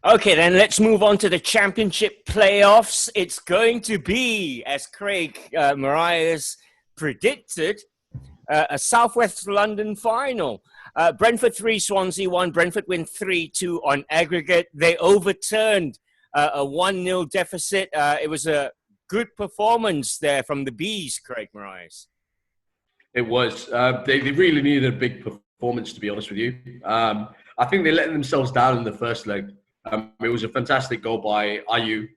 Okay, then let's move on to the championship playoffs. It's going to be, as Craig Marias predicted, a Southwest London final. Brentford 3, Swansea 1. Brentford win 3-2 on aggregate. They overturned a 1-0 deficit. It was a good performance there from the Bees, Craig Marias. It was. They really needed a big performance, to be honest with you. I think they let themselves down in the first leg. It was a fantastic goal by Ayew,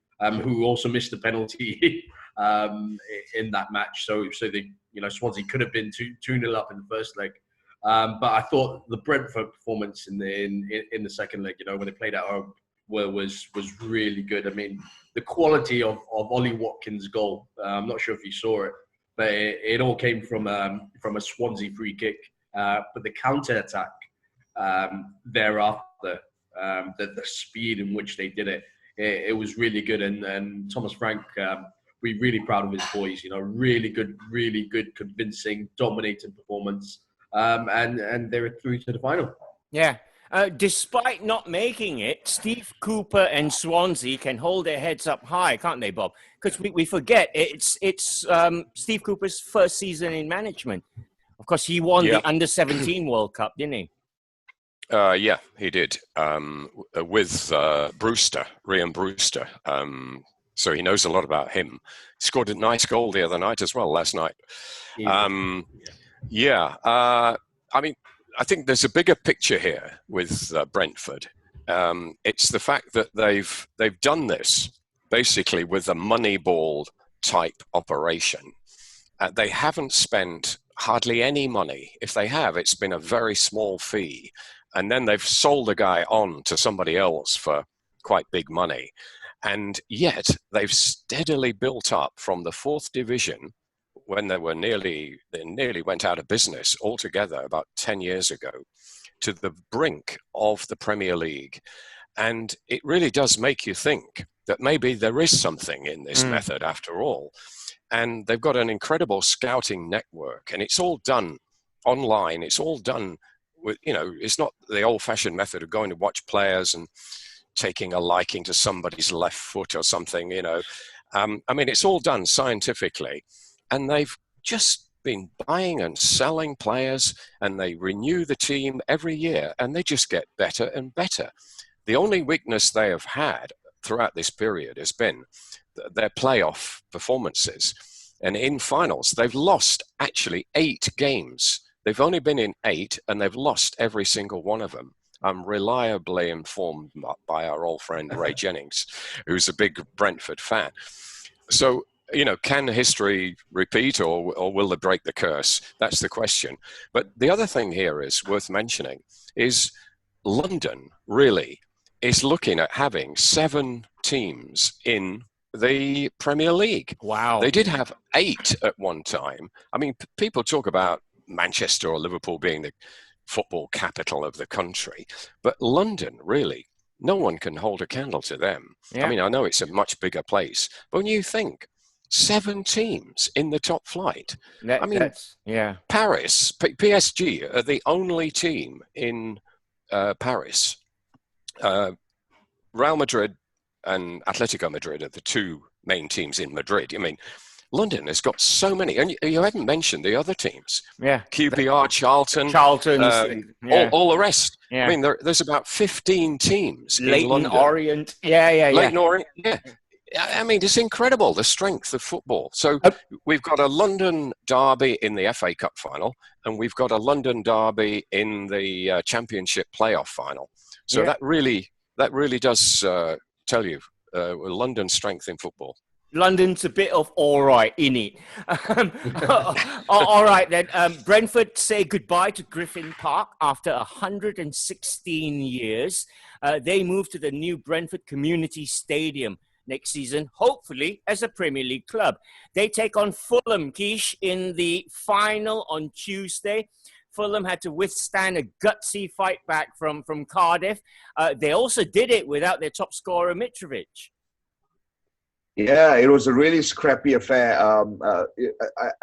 who also missed a penalty in that match. So they, Swansea could have been 2-0 up in the first leg. But I thought the Brentford performance in the second leg, when they played at home, was really good. I mean, the quality of Ollie Watkins' goal. I'm not sure if you saw it, but it all came from a Swansea free kick. But the counter attack thereafter, the speed in which they did it was really good. And Thomas Frank, we're really proud of his boys. Really good, convincing, dominating performance. And they're through to the final. Yeah. Despite not making it, Steve Cooper and Swansea can hold their heads up high, can't they, Bob? Because we forget it's Steve Cooper's first season in management. Of course, he won the Under-17 World Cup, didn't he? Yeah, he did, with Ryan Brewster. So he knows a lot about him. He scored a nice goal the other night as well, last night. I mean, I think there's a bigger picture here with Brentford. It's the fact that they've done this basically with a Moneyball type operation. They haven't spent hardly any money. If they have, it's been a very small fee. And then they've sold a guy on to somebody else for quite big money. And yet they've steadily built up from the 4th division, when they nearly went out of business altogether about 10 years ago, to the brink of the Premier League. And it really does make you think that maybe there is something in this method after all. And they've got an incredible scouting network, and it's all done online. It's all done with, it's not the old-fashioned method of going to watch players and taking a liking to somebody's left foot or something, I mean, it's all done scientifically. And they've just been buying and selling players, and they renew the team every year, and they just get better and better. The only weakness they have had throughout this period has been their playoff performances. And in finals, they've lost actually 8 games. They've only been in 8, and they've lost every single one of them. I'm reliably informed by our old friend Ray Jennings, who's a big Brentford fan. So, can history repeat, or will they break the curse? That's the question. But the other thing here is worth mentioning is London really is looking at having 7 teams in the Premier League. Wow. They did have 8 at one time. I mean, people talk about Manchester or Liverpool being the football capital of the country, but London, really, no one can hold a candle to them. Yeah. I mean, I know it's a much bigger place, but when you think 7 teams in the top flight, Paris, PSG are the only team in Paris. Real Madrid and Atletico Madrid are the 2 main teams in Madrid. I mean, London has got so many, and you haven't mentioned the other teams. Yeah, QPR, Charlton, all the rest. Yeah. I mean, there's about 15 teams in London. Orient, Leyton Orient, yeah. I mean, it's incredible, the strength of football. So we've got a London derby in the FA Cup final, and we've got a London derby in the Championship playoff final. So that really does tell you London's strength in football. London's a bit of all right, innit? All right, then. Brentford say goodbye to Griffin Park after 116 years. They move to the new Brentford Community Stadium next season, hopefully as a Premier League club. They take on Fulham, Keesh, in the final on Tuesday. Fulham had to withstand a gutsy fight back from Cardiff. They also did it without their top scorer, Mitrovic. Yeah, it was a really scrappy affair.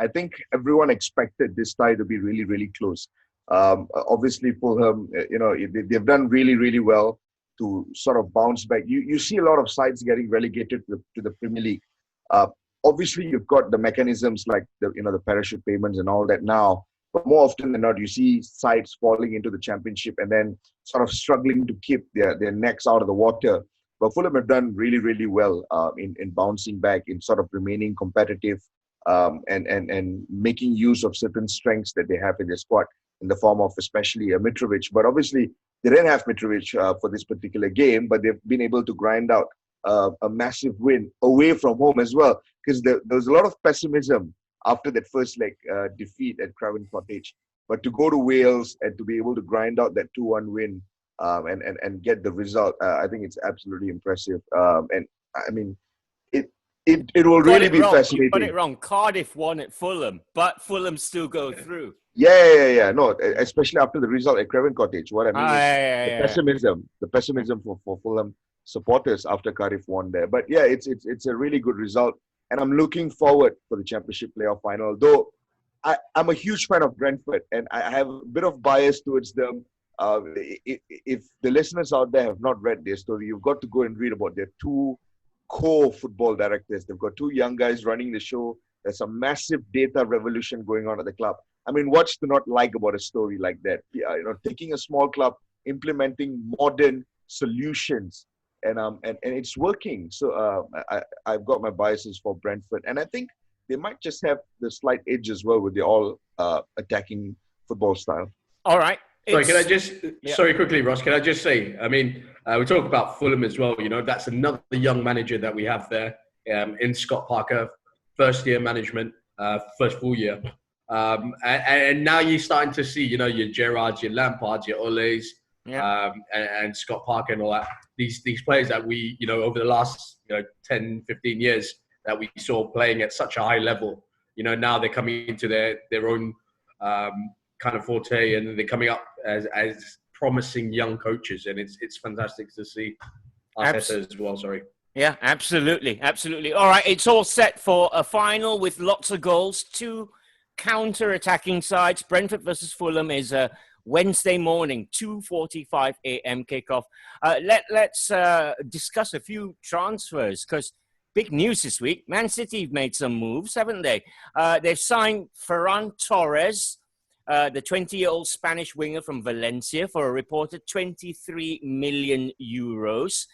I think everyone expected this tie to be really, really close. Obviously, Fulham, they've done really, really well. to sort of bounce back. You see a lot of sides getting relegated to the Premier League. Obviously, you've got the mechanisms like the parachute payments and all that now. But more often than not, you see sides falling into the Championship and then sort of struggling to keep their necks out of the water. But Fulham have done really, really well in bouncing back, in sort of remaining competitive, and making use of certain strengths that they have in their squad, in the form of especially Mitrovic. But obviously, they didn't have Mitrovic for this particular game, but they've been able to grind out a massive win away from home as well, because there was a lot of pessimism after that first leg defeat at Craven Cottage. But to go to Wales and to be able to grind out that 2-1 win and get the result, I think it's absolutely impressive. And I mean, it will really be fascinating. You got it wrong. Cardiff won at Fulham, but Fulham still go through. Yeah. No, especially after the result at Craven Cottage. What I mean is the pessimism for Fulham supporters after Cardiff won there. But yeah, it's a really good result, and I'm looking forward for the Championship playoff final. Though I'm a huge fan of Brentford, and I have a bit of bias towards them. If the listeners out there have not read their story, you've got to go and read about their two co-football directors. They've got two young guys running the show. There's a massive data revolution going on at the club. I mean, what's to not like about a story like that? Taking a small club, implementing modern solutions, and it's working. So I've got my biases for Brentford, and I think they might just have the slight edge as well with the all attacking football style. All right. Sorry, quickly, Ross, can I just say, I mean, we talk about Fulham as well, that's another young manager that we have there in Scott Parker, first year management, first full year. And now you're starting to see, your Gerrards, your Lampards, your Oles, and Scott Parker and all that. These players that we, over the last 10, 15 years that we saw playing at such a high level, now they're coming into their own kind of forte, and they're coming up as promising young coaches, and it's fantastic to see Arteta as well. Sorry. Yeah, absolutely. All right, it's all set for a final with lots of goals. Two counter-attacking sides. Brentford versus Fulham is a Wednesday morning, 2:45 a.m. kickoff. Let's discuss a few transfers, because big news this week. Man City have made some moves, haven't they? They've signed Ferran Torres, the 20-year-old Spanish winger from Valencia, for a reported 23 million euros.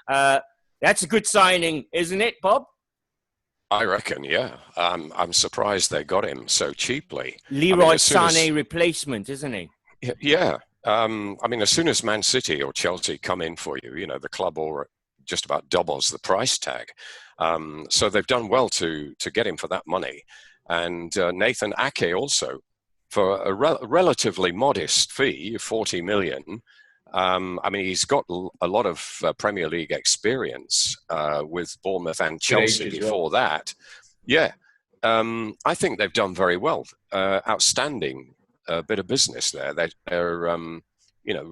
That's a good signing, isn't it, Bob? I reckon, yeah. I'm surprised they got him so cheaply. Leroy Sané replacement, isn't he? Yeah. I mean, as soon as Man City or Chelsea come in for you, the club or just about doubles the price tag. So they've done well to get him for that money. And Nathan Ake also, for a relatively modest fee, 40 million. I mean, he's got a lot of Premier League experience with Bournemouth and Chelsea before that. Yeah. I think they've done very well. Outstanding bit of business there. They're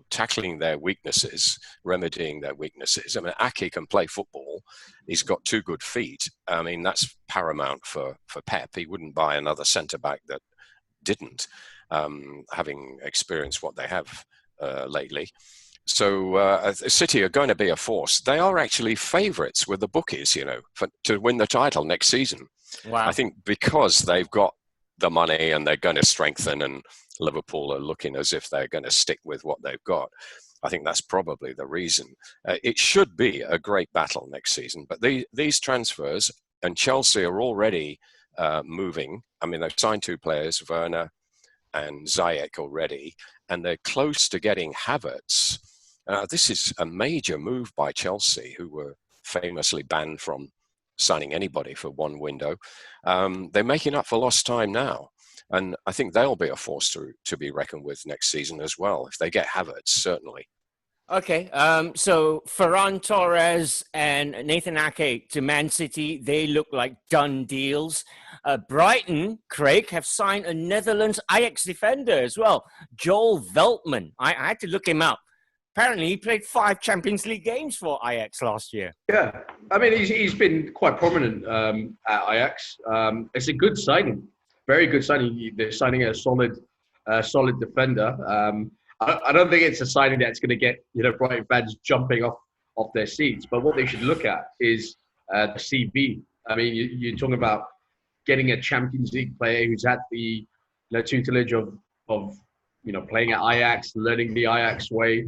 tackling their weaknesses, remedying their weaknesses. I mean, Ake can play football. He's got two good feet. I mean, that's paramount for Pep. He wouldn't buy another centre-back that didn't, having experienced what they have lately. So City are going to be a force. They are actually favourites with the bookies, to win the title next season. Wow. I think because they've got the money and they're going to strengthen, and Liverpool are looking as if they're going to stick with what they've got. I think that's probably the reason. It should be a great battle next season. But these transfers, and Chelsea are already moving. I mean, they've signed two players, Werner and Ziyech already, and they're close to getting Havertz. This is a major move by Chelsea, who were famously banned from signing anybody for one window. They're making up for lost time now. And I think they'll be a force to be reckoned with next season as well, if they get Havertz, certainly. Okay, so Ferran Torres and Nathan Ake to Man City, they look like done deals. Brighton, Craig, have signed a Netherlands Ajax defender as well, Joel Veltman. I had to look him up. Apparently, he played 5 Champions League games for Ajax last year. Yeah, I mean, he's been quite prominent at Ajax. It's a good signing, very good signing. They're signing a solid defender. I don't think it's a signing that's going to get Brighton fans jumping off their seats. But what they should look at is the CV. I mean, you're talking about getting a Champions League player who's had the tutelage of playing at Ajax, learning the Ajax way.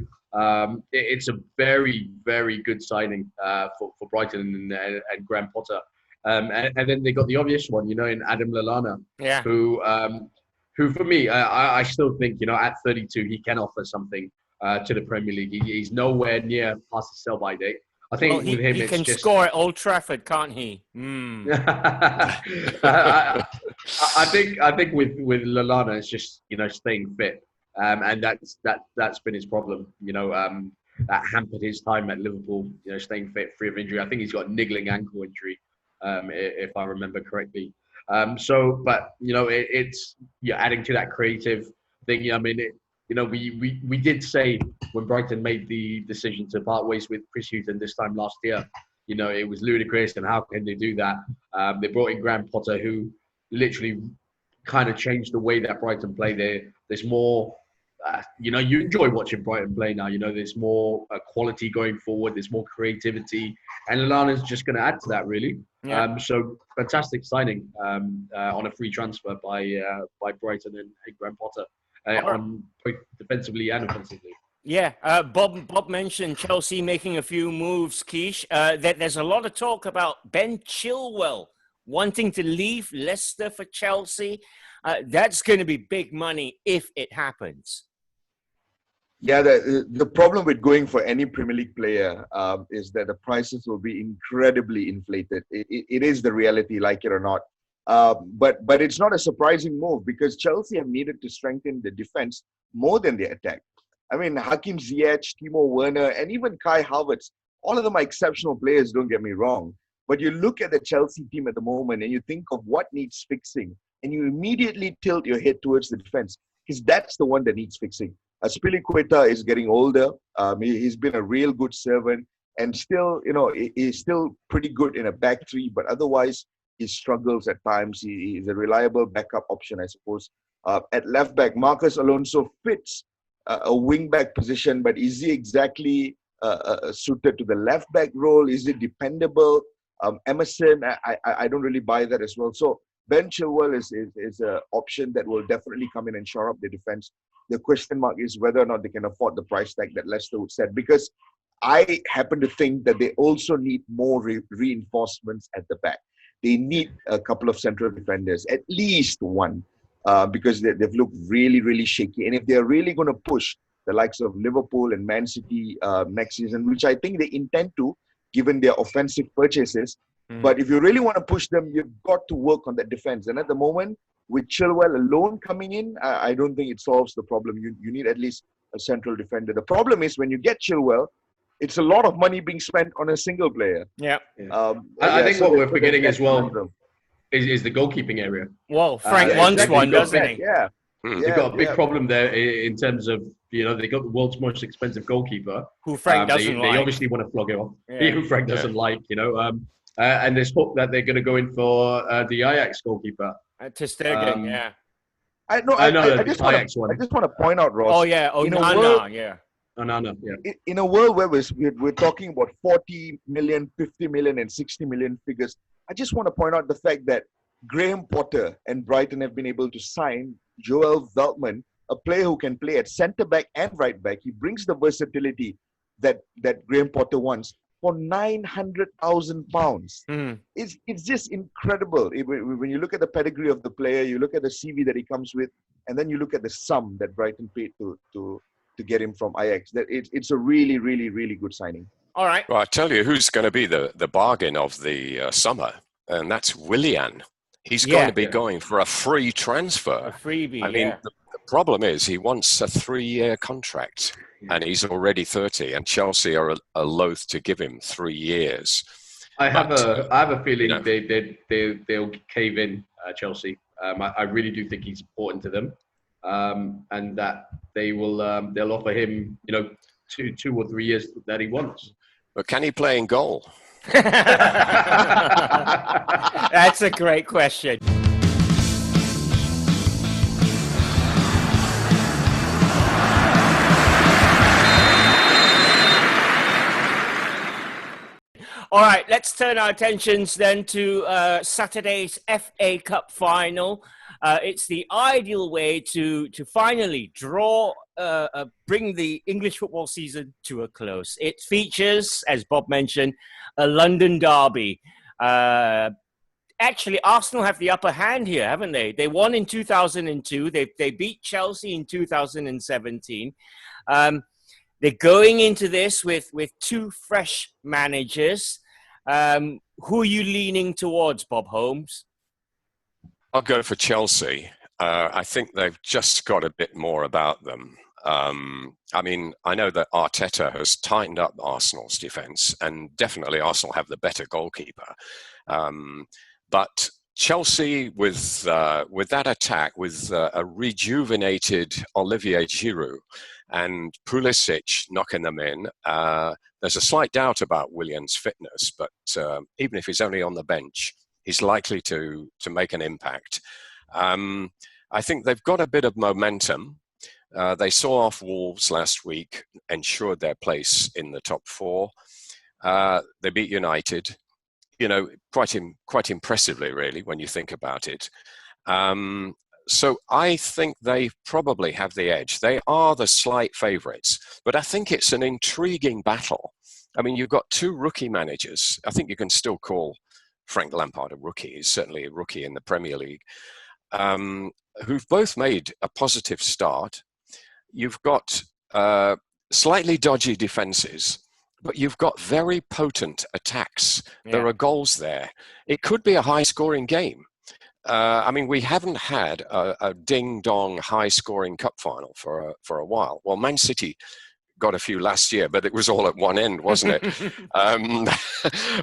It's a very, very good signing for Brighton and Graham Potter. And then they got the obvious one, in Adam Lallana, who for me, I still think, at 32, he can offer something to the Premier League. He's nowhere near past the sell-by date. I think with him, he can score at Old Trafford, can't he? I think with Lallana, it's just staying fit, and that's been his problem. That hampered his time at Liverpool. Staying fit, free of injury. I think he's got a niggling ankle injury, if I remember correctly. But it's adding to that creative thing. I mean, we did say when Brighton made the decision to part ways with Chris Hughton this time last year, it was ludicrous, and how can they do that? They brought in Graham Potter, who literally kind of changed the way that Brighton play. There's more, you enjoy watching Brighton play now. There's more quality going forward. There's more creativity, and Lallana's just going to add to that, really. Yeah. So fantastic signing on a free transfer by Brighton and Graham Potter. On both defensively and offensively. Yeah, Bob mentioned Chelsea making a few moves, Keesh. There's a lot of talk about Ben Chilwell wanting to leave Leicester for Chelsea. That's going to be big money if it happens. Yeah, the problem with going for any Premier League player is that the prices will be incredibly inflated. It is the reality, like it or not. But it's not a surprising move because Chelsea have needed to strengthen the defense more than the attack. I mean, Hakim Ziyech, Timo Werner, and even Kai Havertz, all of them are exceptional players, don't get me wrong. But you look at the Chelsea team at the moment and you think of what needs fixing, and you immediately tilt your head towards the defense because that's the one that needs fixing. Azpilicueta is getting older. He's been a real good servant and still, he's still pretty good in a back three, but otherwise, he struggles at times. He's a reliable backup option, I suppose. At left back, Marcus Alonso fits a wing back position, but is he exactly suited to the left back role? Is he dependable? Emerson, I don't really buy that as well. So Ben Chilwell is an option that will definitely come in and shore up the defense. The question mark is whether or not they can afford the price tag that Leicester would set, because I happen to think that they also need more reinforcements at the back. They need a couple of central defenders, at least one, because they've looked really, really shaky. And if they're really going to push the likes of Liverpool and Man City next season, which I think they intend to, given their offensive purchases, but if you really want to push them, you've got to work on that defense. And at the moment, with Chilwell alone coming in, I don't think it solves the problem. You need at least a central defender. The problem is when you get Chilwell, it's a lot of money being spent on a single player. Yeah. I think what we're forgetting as well is the goalkeeping area. Well, Frank wants one, doesn't he? Yeah. They've got a big problem there in terms of, they got the world's most expensive goalkeeper. Who Frank doesn't like. They obviously want to flog it off. Yeah. Who Frank doesn't like, and there's hope that they're going to go in for the Ajax goalkeeper. Ter Stegen, yeah. I just want to point out, Ross. Oh, yeah. Oh, Nana, yeah. In a world where we're talking about 40 million, 50 million, and 60 million figures, I just want to point out the fact that Graham Potter and Brighton have been able to sign Joel Veltman, a player who can play at centre back and right back. He brings the versatility that Graham Potter wants for £900,000. It's just incredible. When you look at the pedigree of the player, you look at the CV that he comes with, and then you look at the sum that Brighton paid to get him from Ajax. That it's a really, really, really good signing. All right. Well, I tell you who's going to be the bargain of the summer, and that's Willian. He's going to be going for a free transfer. A freebie, I mean, the problem is he wants a 3-year contract, and he's already 30, and Chelsea are loath to give him 3 years. I have a feeling they'll cave in, Chelsea. I really do think he's important to them, and that they'll offer him 2 or 3 years that he wants. But can he play in goal? That's a great question. All right, let's turn our attentions then to Saturday's FA Cup final. It's the ideal way to finally bring the English football season to a close. It features, as Bob mentioned, a London derby. Actually, Arsenal have the upper hand here, haven't they? They won in 2002. They beat Chelsea in 2017. They're going into this with two fresh managers. Who are you leaning towards, Bob Holmes? I'll go for Chelsea. I think they've just got a bit more about them. I mean, I know that Arteta has tightened up Arsenal's defence, and definitely Arsenal have the better goalkeeper. But Chelsea, with that attack, with a rejuvenated Olivier Giroud and Pulisic knocking them in, there's a slight doubt about Willian's fitness, but even if he's only on the bench, he's likely to make an impact. I think they've got a bit of momentum. They saw off Wolves last week, ensured their place in the top four. They beat United, quite impressively, really, when you think about it. So I think they probably have the edge. They are the slight favourites, but I think it's an intriguing battle. I mean, you've got two rookie managers. I think you can still call Frank Lampard a rookie. He's certainly a rookie in the Premier League, who've both made a positive start. You've got slightly dodgy defences, but you've got very potent attacks. Yeah. There are goals there. It could be a high-scoring game. I mean, we haven't had a ding-dong high-scoring cup final for a while. Well, Man City got a few last year, but it was all at one end, wasn't it?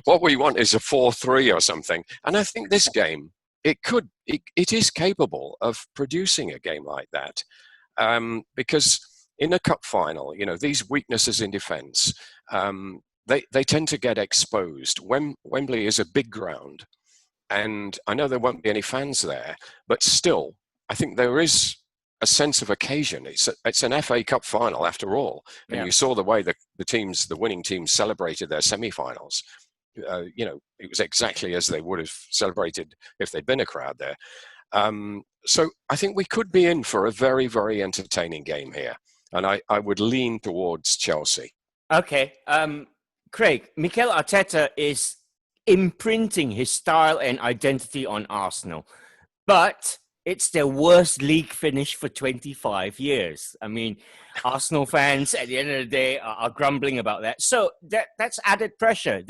What we want is a 4-3 or something. And I think this game, it is capable of producing a game like that. Because in a cup final, these weaknesses in defence, they tend to get exposed. Wembley is a big ground, and I know there won't be any fans there, but still, I think there is a sense of occasion. It's an FA Cup final after all, and you saw the way the winning teams celebrated their semi-finals. It was exactly as they would have celebrated if there'd been a crowd there. So I think we could be in for a very, very entertaining game here, and I would lean towards Chelsea. Okay, Craig, Mikel Arteta is imprinting his style and identity on Arsenal, but it's their worst league finish for 25 years. I mean, Arsenal fans at the end of the day are grumbling about that. So that's added pressure.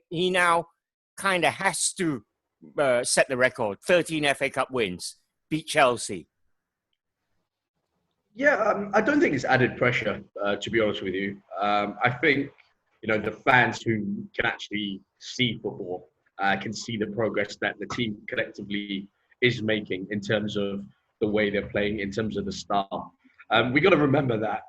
He now kind of has to set the record. 13 FA Cup wins, beat Chelsea. Yeah, I don't think it's added pressure, to be honest with you. I think, the fans who can actually see football can see the progress that the team collectively is making in terms of the way they're playing, in terms of the style. We got to remember that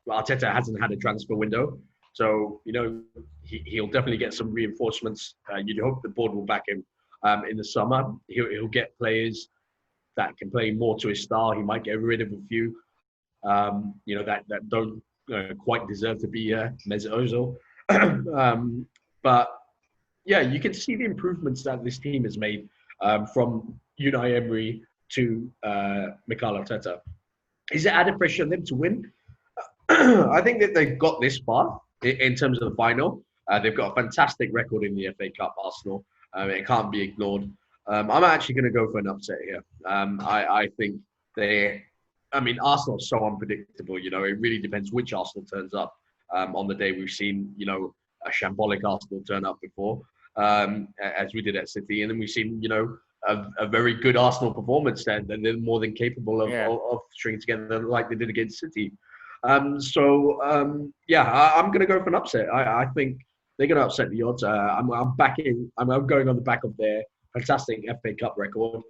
Arteta hasn't had a transfer window. So, he'll definitely get some reinforcements. You'd hope the board will back him in the summer. He'll get players that can play more to his style. He might get rid of a few, that don't quite deserve to be here, Mesut Ozil. But yeah, you can see the improvements that this team has made from Unai Emery to Mikel Arteta. Is it added pressure on them to win? I think that they've got this far in terms of the final. They've got a fantastic record in the FA Cup, Arsenal. It can't be ignored. I'm actually going to go for an upset here. I think Arsenal are so unpredictable. It really depends which Arsenal turns up on the day. We've seen, a shambolic Arsenal turn up before, as we did at City. And then we've seen, a very good Arsenal performance that they're more than capable of stringing together like they did against City. I'm going to go for an upset. I think they're going to upset the odds. I'm going on the back of their fantastic FA Cup record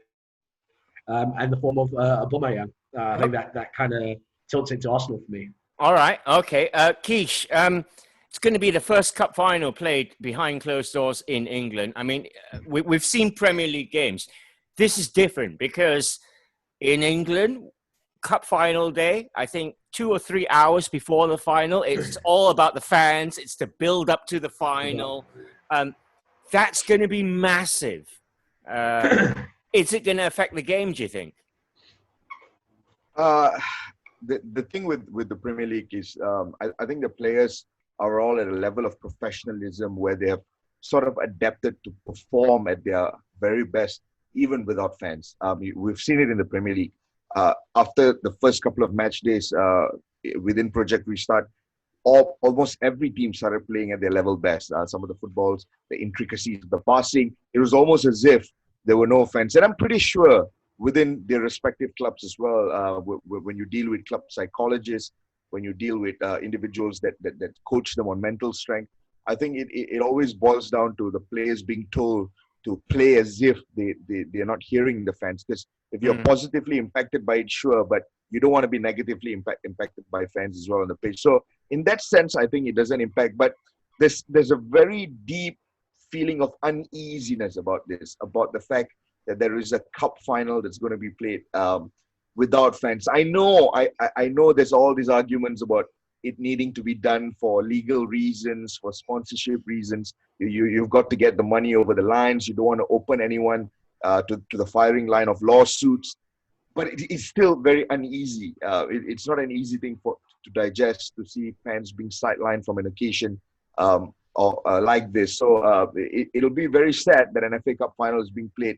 and the form of Aubameyang. I think that kind of tilts it to Arsenal for me. All right. Okay. Keesh, it's going to be the first cup final played behind closed doors in England. I mean, we've seen Premier League games. This is different because in England, Cup final day, I think 2 or 3 hours before the final, it's all about the fans. It's the build up to the final. That's going to be massive. Is it going to affect the game, do you think? The thing with the Premier League is I think the players are all at a level of professionalism where they have sort of adapted to perform at their very best, even without fans. We've seen it in the Premier League. After the first couple of match days within Project Restart, almost every team started playing at their level best. Some of the footballs, the intricacies of the passing, it was almost as if there were no fans. And I'm pretty sure within their respective clubs as well, when you deal with club psychologists, when you deal with individuals that coach them on mental strength, I think it always boils down to the players being told to play as if they're not hearing the fans. Because if you're positively impacted by it, sure, but you don't want to be negatively impacted by fans as well on the pitch. So in that sense, I think it doesn't impact. But there's a very deep feeling of uneasiness about this, about the fact that there is a cup final that's going to be played without fans. I know there's all these arguments about it needing to be done for legal reasons, for sponsorship reasons. You've got to get the money over the lines. You don't want to open anyone to the firing line of lawsuits. But it's still very uneasy. It's not an easy thing to digest, to see fans being sidelined from an occasion like this. So it'll be very sad that an FA Cup final is being played,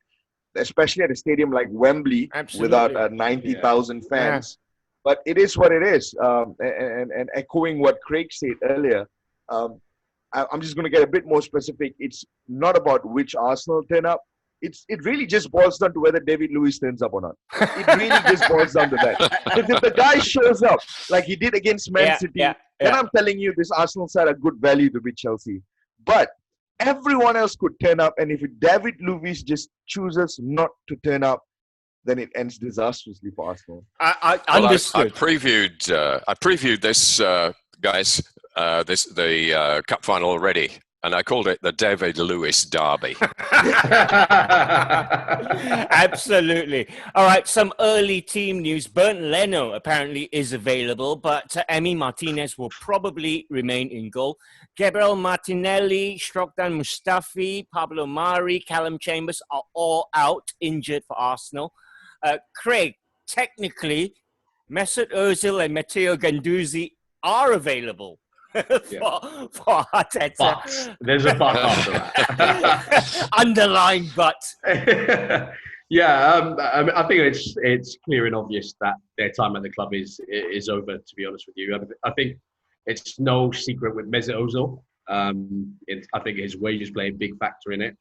especially at a stadium like Wembley. Absolutely. Without 90,000 fans. Yeah. But it is what it is. And echoing what Craig said earlier, I'm just going to get a bit more specific. It's not about which Arsenal turn up. It really just boils down to whether David Luiz turns up or not. It really just boils down to that. Because if the guy shows up like he did against Man City, then I'm telling you this Arsenal side are good value to beat Chelsea. But everyone else could turn up, and if David Luiz just chooses not to turn up, then it ends disastrously for Arsenal. I understood. I previewed this, guys, the cup final already, and I called it the David Luiz Derby. Absolutely. All right, some early team news. Bernd Leno apparently is available, but Emi Martinez will probably remain in goal. Gabriel Martinelli, Shkodran Mustafi, Pablo Mari, Callum Chambers are all out, injured for Arsenal. Craig, technically, Mesut Ozil and Matteo Guendouzi are available for Arteta. But there's a but after that. Underlying but. I think it's clear and obvious that their time at the club is over, to be honest with you. I think it's no secret with Mesut Ozil. I think his wages play a big factor in it.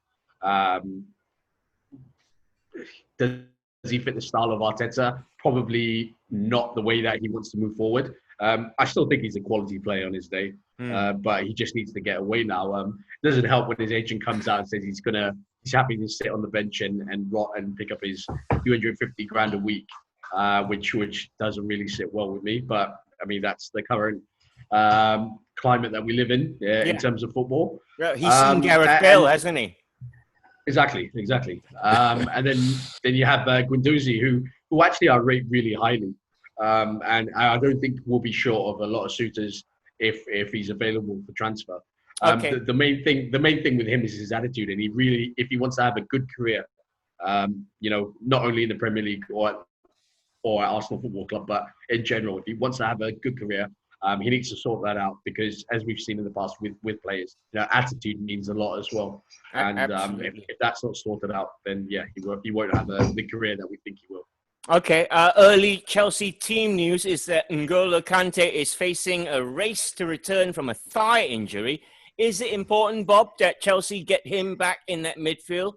Does he fit the style of Arteta? Probably not the way that he wants to move forward. I still think he's a quality player on his day, but he just needs to get away now. It doesn't help when his agent comes out and says he's happy to sit on the bench and rot and pick up his 250 grand a week, which doesn't really sit well with me. But I mean, that's the current climate that we live in terms of football. Yeah, he's seen Gareth Bale, hasn't he? Exactly. And then you have Guendouzi, who actually I rate really highly. And I don't think we'll be short of a lot of suitors if he's available for transfer. Okay. The main thing with him is his attitude, and if he wants to have a good career, not only in the Premier League or at Arsenal Football Club, but in general, if he wants to have a good career, he needs to sort that out, because as we've seen in the past with players, attitude means a lot as well. And if that's not sorted out, then he won't have the career that we think he will. Okay, early Chelsea team news is that N'Golo Kante is facing a race to return from a thigh injury. Is it important, Bob, that Chelsea get him back in that midfield?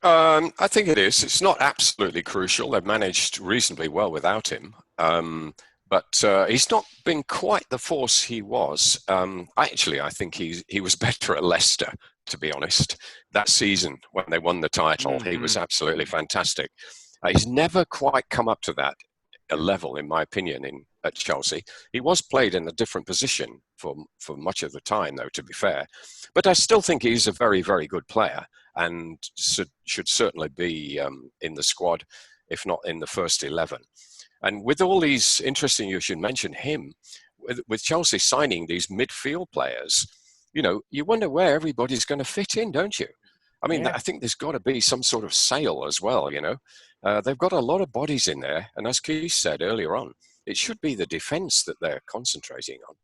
I think it is. It's not absolutely crucial. They've managed reasonably well without him. But he's not been quite the force he was. I think he was better at Leicester, to be honest. That season, when they won the title, he was absolutely fantastic. He's never quite come up to that level, in my opinion, at Chelsea. He was played in a different position for much of the time, though, to be fair. But I still think he's a very, very good player, and should certainly be in the squad, if not in the first 11. And with all these, interesting, you should mention him, with Chelsea signing these midfield players, you wonder where everybody's going to fit in, don't you? I mean, I think there's got to be some sort of sale as well, They've got a lot of bodies in there. And as Keesh said earlier on, it should be the defence that they're concentrating on.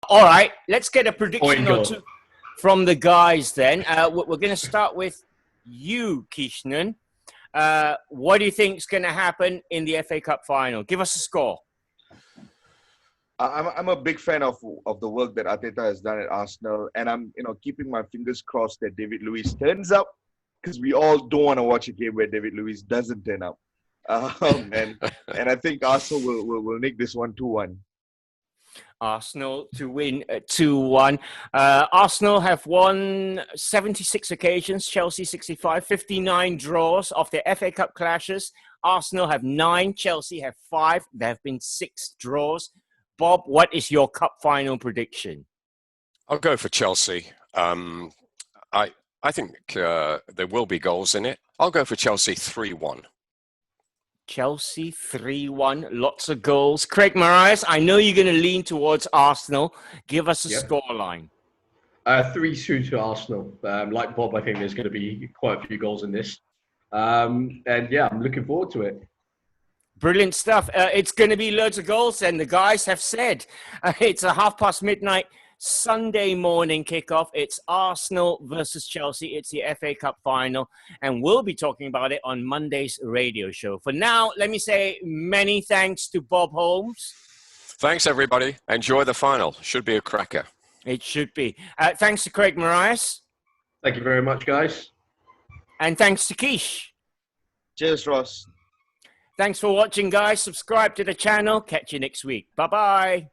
All right, let's get a prediction or two from the guys then. We're going to start with you, Keeshnan. What do you think is going to happen in the FA Cup final? Give us a score. I'm a big fan of the work that Arteta has done at Arsenal, and I'm keeping my fingers crossed that David Luiz turns up, because we all don't want to watch a game where David Luiz doesn't turn up. And I think Arsenal will nick this one 2-1. Arsenal to win 2-1. Arsenal have won 76 occasions, Chelsea 65, 59 draws of their FA Cup clashes. Arsenal have 9, Chelsea have 5. There have been 6 draws. Bob, what is your cup final prediction? I'll go for Chelsea. I think there will be goals in it. I'll go for Chelsea 3-1. Chelsea 3-1, lots of goals. Craig Marias, I know you're going to lean towards Arsenal. Give us a scoreline. 3-2 to Arsenal. Like Bob, I think there's going to be quite a few goals in this. And yeah, I'm looking forward to it. Brilliant stuff. It's going to be loads of goals, and the guys have said it's a midnight Sunday morning kickoff. It's Arsenal versus Chelsea. It's the FA Cup final, and we'll be talking about it on Monday's radio show. For now, let me say many thanks to Bob Holmes. Thanks, everybody. Enjoy the final. Should be a cracker. It should be. Thanks to Craig Marias. Thank you very much, guys. And thanks to Keesh. Cheers, Ross. Thanks for watching, guys. Subscribe to the channel. Catch you next week. Bye-bye.